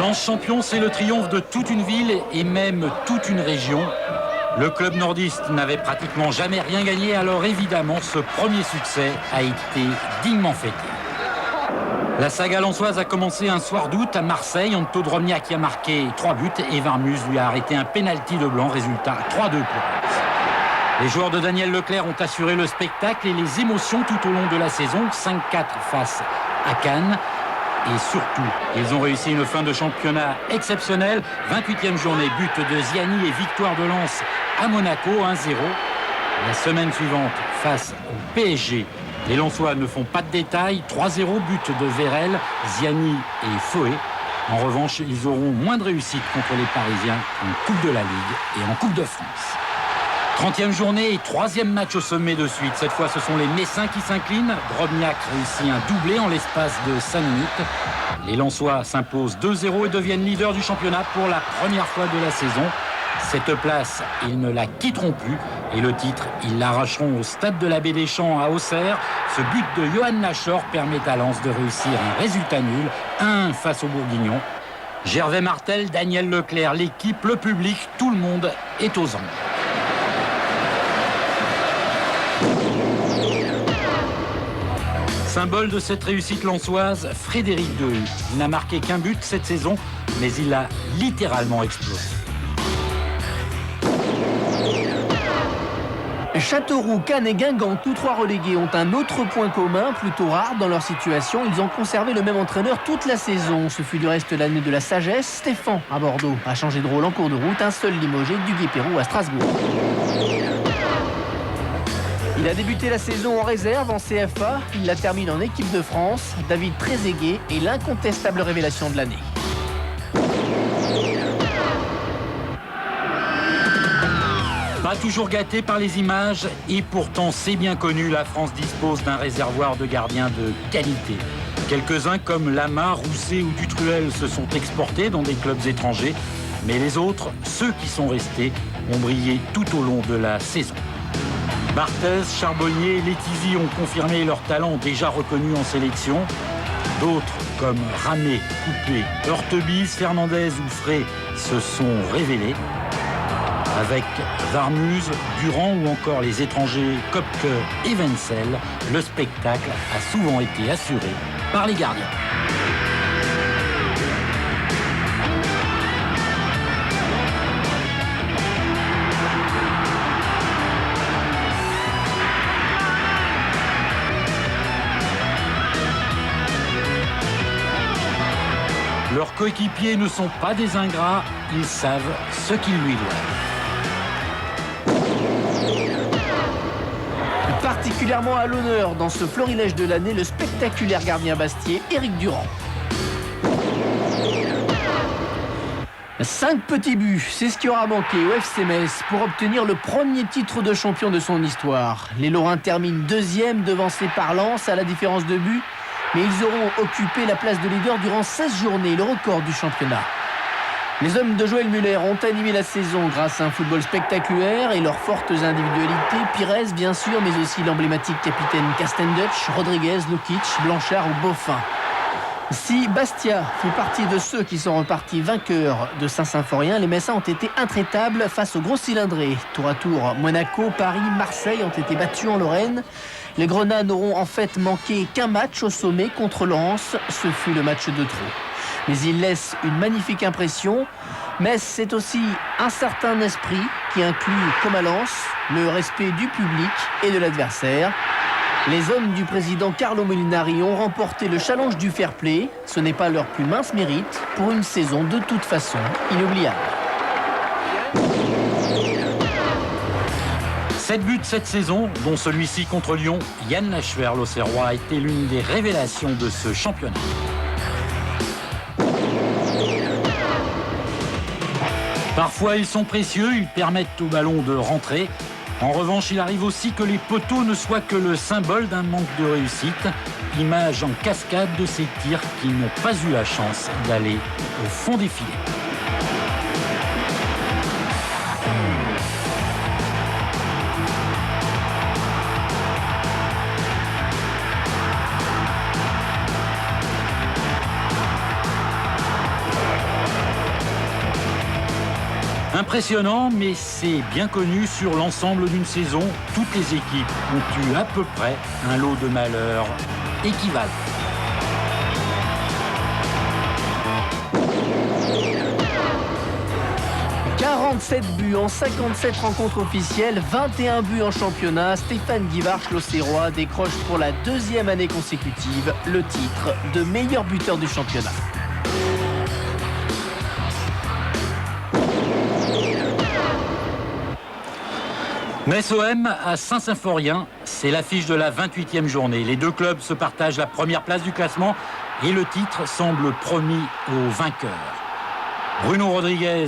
Lens champion, c'est le triomphe de toute une ville et même toute une région. Le club nordiste n'avait pratiquement jamais rien gagné, alors évidemment ce premier succès a été dignement fêté. La saga lensoise a commencé un soir d'août à Marseille. Anto Drobniak y a marqué 3 buts et Varmus lui a arrêté un pénalty de Blanc, résultat 3-2 pour Lens. Les joueurs de Daniel Leclerc ont assuré le spectacle et les émotions tout au long de la saison, 5-4 face à Cannes. Et surtout, ils ont réussi une fin de championnat exceptionnelle. 28e journée, but de Ziani et victoire de Lens à Monaco, 1-0. La semaine suivante, face au PSG, les Lensois ne font pas de détails. 3-0, but de Vérel, Ziani et Foé. En revanche, ils auront moins de réussite contre les Parisiens en Coupe de la Ligue et en Coupe de France. 30e journée et 3e match au sommet de suite. Cette fois, ce sont les Messins qui s'inclinent. Drobniak réussit un doublé en l'espace de 5 minutes. Les Lensois s'imposent 2-0 et deviennent leaders du championnat pour la première fois de la saison. Cette place, ils ne la quitteront plus. Et le titre, ils l'arracheront au stade de l'Abbé des Champs à Auxerre. Ce but de Johan Lachor permet à Lens de réussir un résultat nul, 1 face aux Bourguignons. Gervais Martel, Daniel Leclerc, l'équipe, le public, tout le monde est aux anges. Symbole de cette réussite lensoise, Frédéric Dehu. Il n'a marqué qu'un but cette saison, mais il a littéralement explosé. Châteauroux, Cannes et Guingamp, tous trois relégués, ont un autre point commun, plutôt rare dans leur situation. Ils ont conservé le même entraîneur toute la saison. Ce fut du reste l'année de la sagesse. Stéphane, à Bordeaux, a changé de rôle en cours de route. Un seul limogé, Duguay-Pérou à Strasbourg. Il a débuté la saison en réserve en CFA. Il la termine en équipe de France. David Trezeguet est l'incontestable révélation de l'année. Pas toujours gâté par les images, et pourtant c'est bien connu, la France dispose d'un réservoir de gardiens de qualité. Quelques-uns comme Lama, Rousset ou Dutruel se sont exportés dans des clubs étrangers, mais les autres, ceux qui sont restés, ont brillé tout au long de la saison. Barthez, Charbonnier, Letizy ont confirmé leur talent déjà reconnu en sélection. D'autres, comme Ramé, Coupé, Hurtebise, Fernandez ou Frey, se sont révélés. Avec Varmus, Durand ou encore les étrangers Kopke et Wenzel, le spectacle a souvent été assuré par les gardiens. Leurs coéquipiers ne sont pas des ingrats, ils savent ce qu'ils lui doivent. Particulièrement à l'honneur dans ce florilège de l'année, le spectaculaire gardien bastier Éric Durand. 5 petits buts, c'est ce qui aura manqué au FC Metz pour obtenir le premier titre de champion de son histoire. Les Lorrains terminent 2e, devancés par Lens à la différence de but, mais ils auront occupé la place de leader durant 16 journées, le record du championnat. Les hommes de Joël Muller ont animé la saison grâce à un football spectaculaire et leurs fortes individualités. Pires, bien sûr, mais aussi l'emblématique capitaine Kastendutch, Rodriguez, Lukic, Blanchard ou Boffin. Si Bastia fait partie de ceux qui sont repartis vainqueurs de Saint-Symphorien, les Messins ont été intraitables face aux gros cylindrés. Tour à tour, Monaco, Paris, Marseille ont été battus en Lorraine. Les Grenats n'auront en fait manqué qu'un match au sommet contre Lens. Ce fut le match de trop. Mais il laisse une magnifique impression. Mais c'est aussi un certain esprit qui inclut, comme à Lens, le respect du public et de l'adversaire. Les hommes du président Carlo Molinari ont remporté le challenge du fair play. Ce n'est pas leur plus mince mérite pour une saison de toute façon inoubliable. 7 buts cette saison, dont celui-ci contre Lyon. Yann Lachuer, l'Auxerrois, a été l'une des révélations de ce championnat. Parfois, ils sont précieux, ils permettent au ballon de rentrer. En revanche, il arrive aussi que les poteaux ne soient que le symbole d'un manque de réussite. Image en cascade de ces tirs qui n'ont pas eu la chance d'aller au fond des filets. Impressionnant, mais c'est bien connu sur l'ensemble d'une saison. Toutes les équipes ont eu à peu près un lot de malheurs équivalent. « 47 buts en 57 rencontres officielles, 21 buts en championnat. Stéphane Guivarch, l'Auxerrois, décroche pour la deuxième année consécutive le titre de meilleur buteur du championnat. Metz-OM à Saint-Symphorien, c'est l'affiche de la 28e journée. Les deux clubs se partagent la première place du classement et le titre semble promis aux vainqueurs. Bruno Rodriguez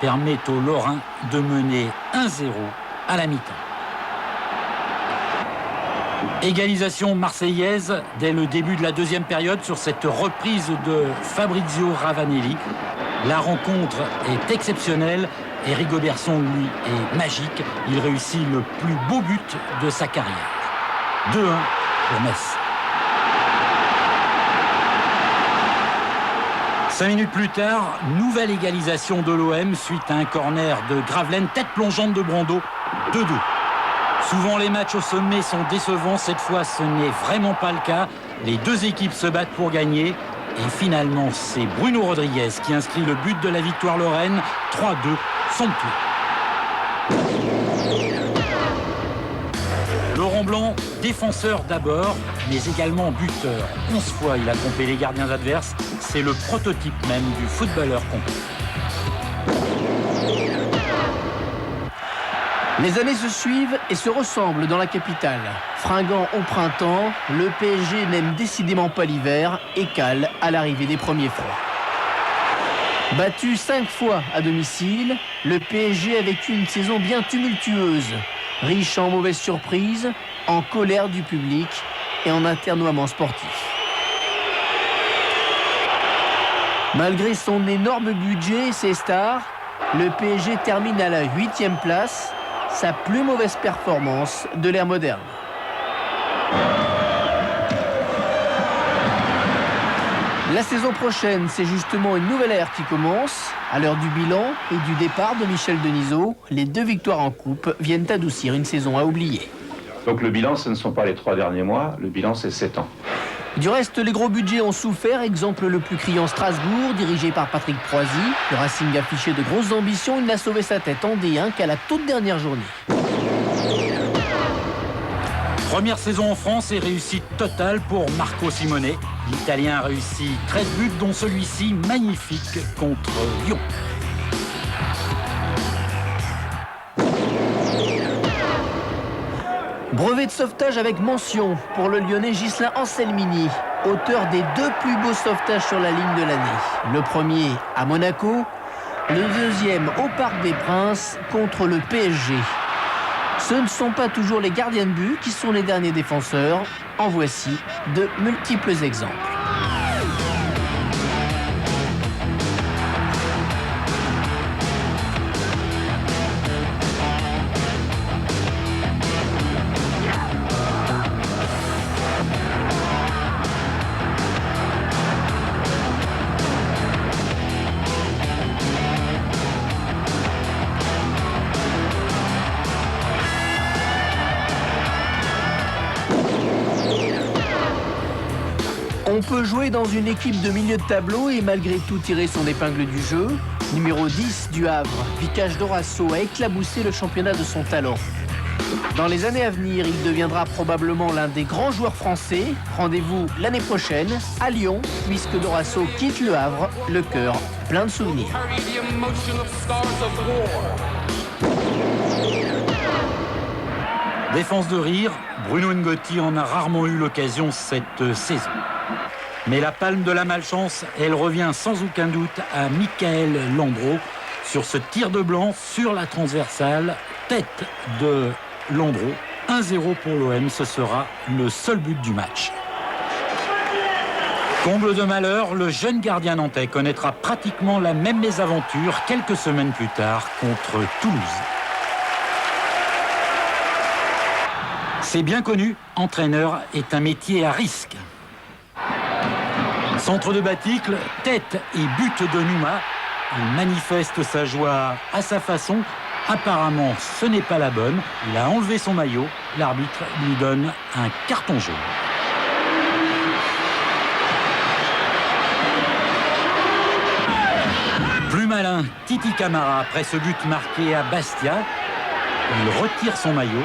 permet aux Lorrains de mener 1-0 à la mi-temps. Égalisation marseillaise dès le début de la deuxième période sur cette reprise de Fabrizio Ravanelli. La rencontre est exceptionnelle et Rigobertson, lui, est magique. Il réussit le plus beau but de sa carrière. 2-1 pour Metz. 5 minutes plus tard, nouvelle égalisation de l'OM suite à un corner de Gravelaine, tête plongeante de Brando, 2-2. Souvent les matchs au sommet sont décevants, cette fois ce n'est vraiment pas le cas. Les deux équipes se battent pour gagner et finalement c'est Bruno Rodriguez qui inscrit le but de la victoire lorraine, 3-2, somptueux. Laurent Blanc, défenseur d'abord, mais également buteur. 11 fois il a trompé les gardiens adverses, c'est le prototype même du footballeur complet. Les années se suivent et se ressemblent dans la capitale. Fringant au printemps, le PSG n'aime décidément pas l'hiver et cale à l'arrivée des premiers froids. Battu 5 fois à domicile, le PSG a vécu une saison bien tumultueuse, riche en mauvaises surprises, en colère du public et en atermoiements sportifs. Malgré son énorme budget et ses stars, le PSG termine à la 8e place, sa plus mauvaise performance de l'ère moderne. La saison prochaine, c'est justement une nouvelle ère qui commence. À l'heure du bilan et du départ de Michel Denisot, les 2 victoires en coupe viennent adoucir une saison à oublier. Donc le bilan, ce ne sont pas les 3 derniers mois, le bilan c'est 7 ans. Du reste, les gros budgets ont souffert. Exemple le plus criant Strasbourg, dirigé par Patrick Proisy. Le Racing affichait de grosses ambitions, il n'a sauvé sa tête en D1 qu'à la toute dernière journée. Première saison en France et réussite totale pour Marco Simone. L'Italien a réussi 13 buts, dont celui-ci magnifique contre Lyon. Brevet de sauvetage avec mention pour le Lyonnais Ghislain Anselmini, auteur des 2 plus beaux sauvetages sur la ligne de l'année. Le premier à Monaco, le deuxième au Parc des Princes contre le PSG. Ce ne sont pas toujours les gardiens de but qui sont les derniers défenseurs. En voici de multiples exemples. On peut jouer dans une équipe de milieu de tableau et malgré tout tirer son épingle du jeu. Numéro 10 du Havre, Vicage Dorasso a éclaboussé le championnat de son talent. Dans les années à venir, il deviendra probablement l'un des grands joueurs français. Rendez-vous l'année prochaine à Lyon, puisque Dorasso quitte le Havre, le cœur plein de souvenirs. Défense de rire, Bruno Ngotti en a rarement eu l'occasion cette saison. Mais la palme de la malchance, elle revient sans aucun doute à Michael Landreau sur ce tir de blanc sur la transversale, tête de Landreau. 1-0 pour l'OM, ce sera le seul but du match. Comble de malheur, le jeune gardien nantais connaîtra pratiquement la même mésaventure quelques semaines plus tard contre Toulouse. C'est bien connu, entraîneur est un métier à risque. Centre de Baticle, tête et but de Nouma. il manifeste sa joie à sa façon. Apparemment, ce n'est pas la bonne. Il a enlevé son maillot. L'arbitre lui donne un carton jaune. Plus malin, Titi Camara, après ce but marqué à Bastia, il retire son maillot,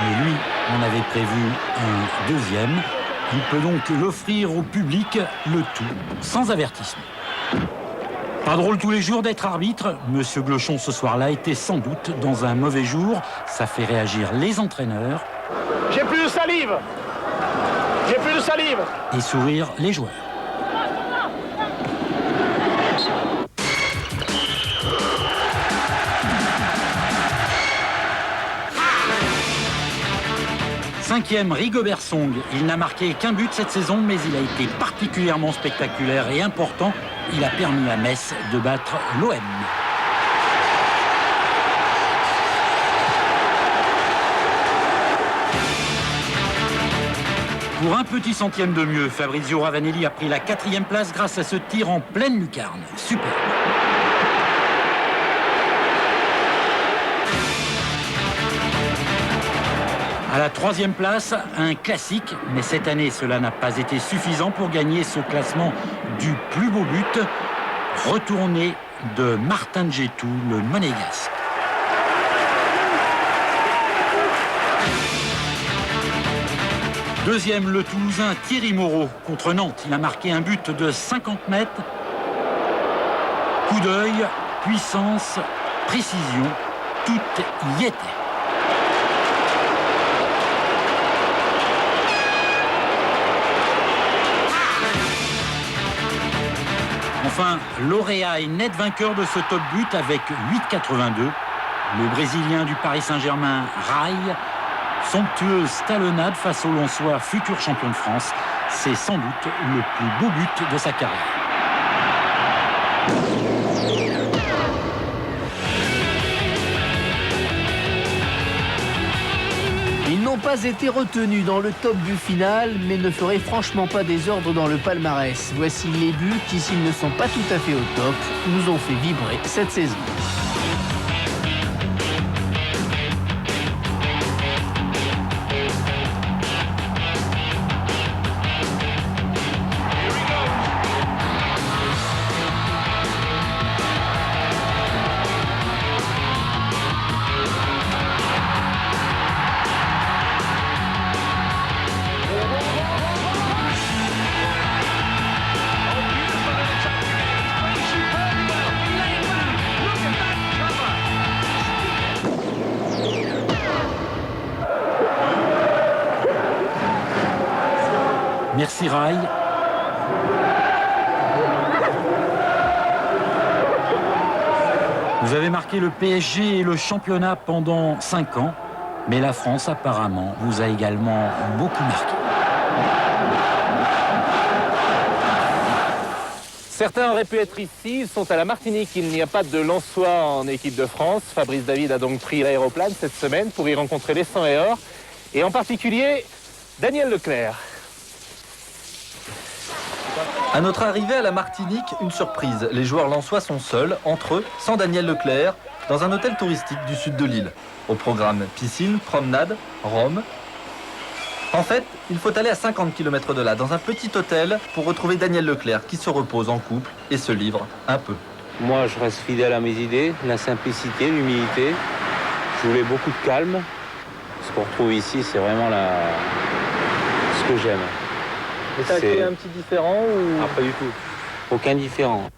mais lui en avait prévu un deuxième. Il peut donc l'offrir au public, le tout sans avertissement. Pas drôle tous les jours d'être arbitre. Monsieur Glochon ce soir-là était sans doute dans un mauvais jour. Ça fait réagir les entraîneurs. J'ai plus de salive. J'ai plus de salive. Et sourire les joueurs. Cinquième, Rigobert Song. Il n'a marqué qu'un but cette saison, mais il a été particulièrement spectaculaire et important. Il a permis à Metz de battre l'OM. Pour un petit centième de mieux, Fabrizio Ravanelli a pris la 4e place grâce à ce tir en pleine lucarne. Super. À la 3e place, un classique, mais cette année, cela n'a pas été suffisant pour gagner ce classement du plus beau but. Retourné de Martin Djetou, le Monégasque. Deuxième, le Toulousain Thierry Moreau contre Nantes. Il a marqué un but de 50 mètres. Coup d'œil, puissance, précision, tout y était. Enfin, lauréat et net vainqueur de ce top but avec 8,82. Le Brésilien du Paris Saint-Germain, Rai. Somptueuse talonnade face au Lensois, futur champion de France. C'est sans doute le plus beau but de sa carrière. Ils n'ont pas été retenus dans le top but final, mais ne feraient franchement pas désordre dans le palmarès. Voici les buts qui, s'ils ne sont pas tout à fait au top, nous ont fait vibrer cette saison. Merci Rai. Vous avez marqué le PSG et le championnat pendant 5 ans, mais la France apparemment vous a également beaucoup marqué. Certains auraient pu être ici, ils sont à la Martinique, il n'y a pas de Lensois en équipe de France. Fabrice David a donc pris l'aéroplane cette semaine pour y rencontrer les 100 et or, et en particulier Daniel Leclerc. À notre arrivée à la Martinique, une surprise. Les joueurs lensois sont seuls, entre eux, sans Daniel Leclerc, dans un hôtel touristique du sud de l'île. Au programme piscine, promenade, Rome. En fait, il faut aller à 50 km de là, dans un petit hôtel, pour retrouver Daniel Leclerc, qui se repose en couple et se livre un peu. Moi, je reste fidèle à mes idées, la simplicité, l'humilité. Je voulais beaucoup de calme. Ce qu'on retrouve ici, c'est vraiment ce que j'aime. Et ça a été un petit différent ou... Ah, pas du tout. Aucun différent.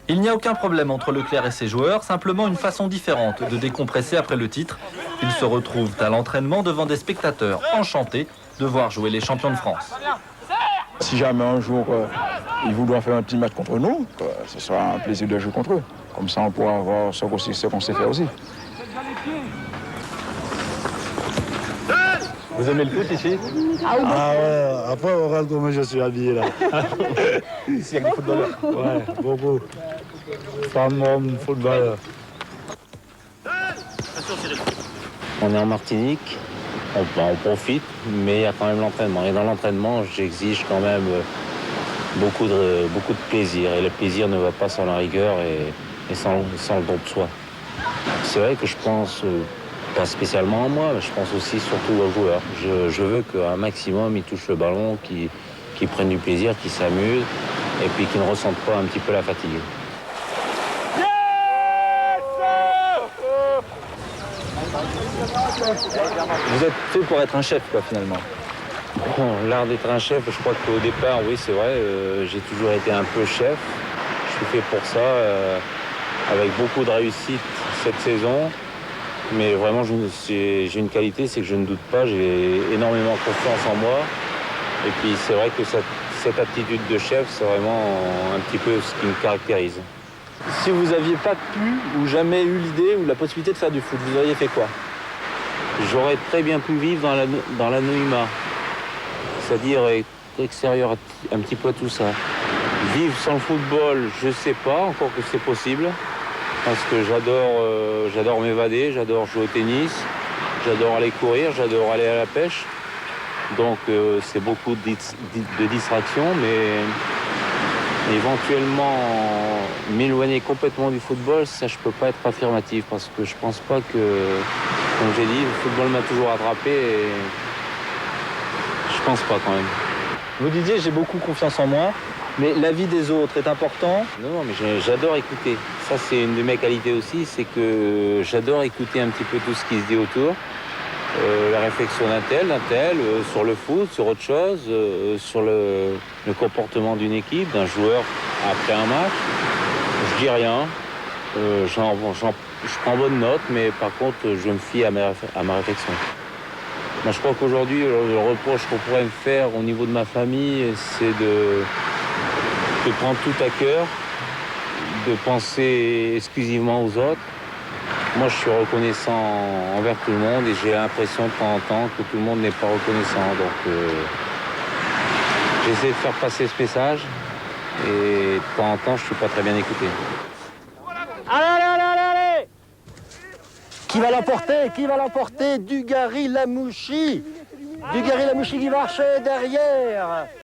Il n'y a aucun problème entre Leclerc et ses joueurs, simplement une façon différente de décompresser après le titre. Ils se retrouvent à l'entraînement devant des spectateurs enchantés de voir jouer les champions de France. Si jamais un jour ils voudront faire un petit match contre nous, ce sera un plaisir de jouer contre eux. Comme ça on pourra voir ce qu'on sait faire aussi. Vous aimez le foot ici? Ah ouais, après on regarde comment je suis habillé là. Ici, il y a des footballeurs. Ouais, beaucoup. Femmes, hommes, footballeurs. On est en Martinique, on profite, mais il y a quand même l'entraînement. Et dans l'entraînement, j'exige quand même beaucoup de plaisir. Et le plaisir ne va pas sans la rigueur. Et et sans le don de soi. C'est vrai que je pense, pas spécialement à moi, mais je pense aussi surtout aux joueurs. Je veux qu'un maximum ils touchent le ballon, qu'ils prennent du plaisir, qu'ils s'amusent et puis qu'ils ne ressentent pas un petit peu la fatigue. Vous êtes fait pour être un chef, quoi, finalement. Bon, l'art d'être un chef, je crois qu'au départ, oui, c'est vrai, j'ai toujours été un peu chef. Je suis fait pour ça, avec beaucoup de réussite cette saison. Mais vraiment, j'ai une qualité, c'est que je ne doute pas, j'ai énormément confiance en moi. Et puis c'est vrai que cette attitude de chef, c'est vraiment un petit peu ce qui me caractérise. Si vous n'aviez pas pu ou jamais eu l'idée ou la possibilité de faire du foot, vous auriez fait quoi? J'aurais très bien pu vivre dans l'anonymat, c'est-à-dire extérieur un petit peu à tout ça. Vivre sans le football, je ne sais pas, encore que c'est possible, parce que j'adore m'évader, j'adore jouer au tennis, j'adore aller courir, j'adore aller à la pêche. Donc c'est beaucoup de distractions, mais éventuellement m'éloigner complètement du football, ça je peux pas être affirmatif, parce que je pense pas que, comme j'ai dit, le football m'a toujours attrapé et je pense pas quand même. Vous disiez, j'ai beaucoup confiance en moi, mais l'avis des autres est important. Non, mais j'adore écouter. Ça, c'est une de mes qualités aussi, c'est que j'adore écouter un petit peu tout ce qui se dit autour. La réflexion d'un tel, sur le foot, sur autre chose, sur le comportement d'une équipe, d'un joueur après un match. Je dis rien, je prends bonne note, mais par contre, je me fie à ma réflexion. Moi, je crois qu'aujourd'hui, le reproche qu'on pourrait me faire au niveau de ma famille, c'est de prendre tout à cœur, de penser exclusivement aux autres. Moi, je suis reconnaissant envers tout le monde et j'ai l'impression de temps en temps que tout le monde n'est pas reconnaissant. Donc, j'essaie de faire passer ce message et de temps en temps, je ne suis pas très bien écouté. Allez! Qui va l'emporter? Dugarry Lamouchi. Dugarry Lamouchi qui marche derrière.